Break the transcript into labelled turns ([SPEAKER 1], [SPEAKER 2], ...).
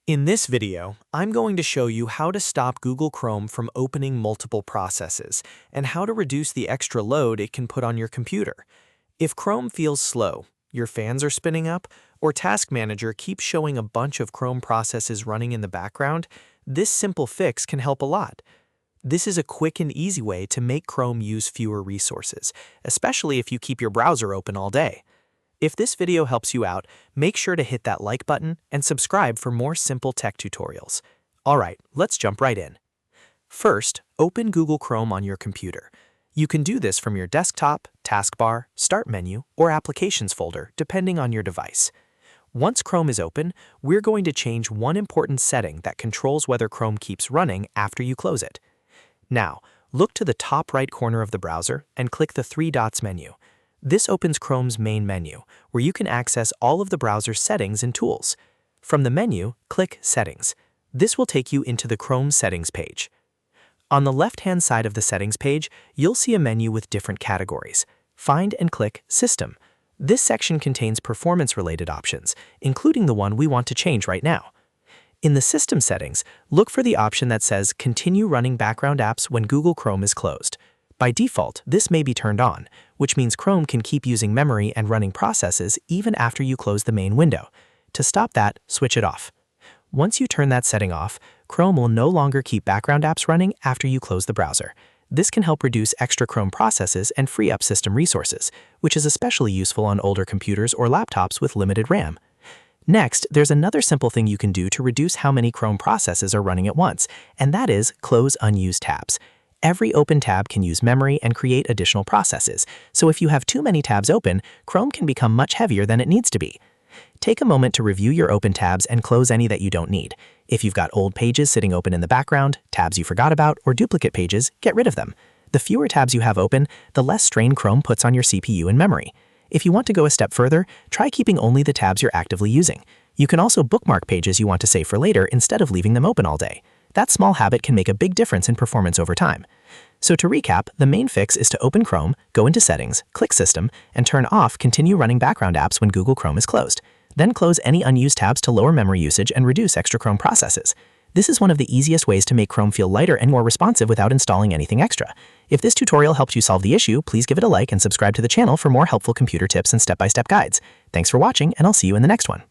[SPEAKER 1] In this video, I'm going to show you how to stop Google Chrome from opening multiple processes and how to reduce the extra load it can put on your computer. If Chrome feels slow, your fans are spinning up, or Task Manager keeps showing a bunch of Chrome processes running in the background, this simple fix can help a lot. This is a quick and easy way to make Chrome use fewer resources, especially if you keep your browser open all day. If this video helps you out, make sure to hit that like button and subscribe for more simple tech tutorials. Alright, let's jump right in. First, open Google Chrome on your computer. You can do this from your desktop, taskbar, Start menu, or Applications folder, depending on your device. Once Chrome is open, we're going to change one important setting that controls whether Chrome keeps running after you close it. Now, look to the top right corner of the browser and click the three dots menu. This opens Chrome's main menu, where you can access all of the browser's settings and tools. From the menu, click Settings. This will take you into the Chrome Settings page. On the left-hand side of the Settings page, you'll see a menu with different categories. Find and click System. This section contains performance-related options, including the one we want to change right now. In the System settings, look for the option that says Continue running background apps when Google Chrome is closed. By default, this may be turned on, which means Chrome can keep using memory and running processes even after you close the main window. To stop that, switch it off. Once you turn that setting off, Chrome will no longer keep background apps running after you close the browser. This can help reduce extra Chrome processes and free up system resources, which is especially useful on older computers or laptops with limited RAM. Next, there's another simple thing you can do to reduce how many Chrome processes are running at once, and that is close unused tabs. Every open tab can use memory and create additional processes, so if you have too many tabs open, Chrome can become much heavier than it needs to be. Take a moment to review your open tabs and close any that you don't need. If you've got old pages sitting open in the background, tabs you forgot about, or duplicate pages, get rid of them. The fewer tabs you have open, the less strain Chrome puts on your CPU and memory. If you want to go a step further, try keeping only the tabs you're actively using. You can also bookmark pages you want to save for later instead of leaving them open all day. That small habit can make a big difference in performance over time. So to recap, the main fix is to open Chrome, go into Settings, click System, and turn off Continue running background apps when Google Chrome is closed. Then close any unused tabs to lower memory usage and reduce extra Chrome processes. This is one of the easiest ways to make Chrome feel lighter and more responsive without installing anything extra. If this tutorial helped you solve the issue, please give it a like and subscribe to the channel for more helpful computer tips and step-by-step guides. Thanks for watching, and I'll see you in the next one.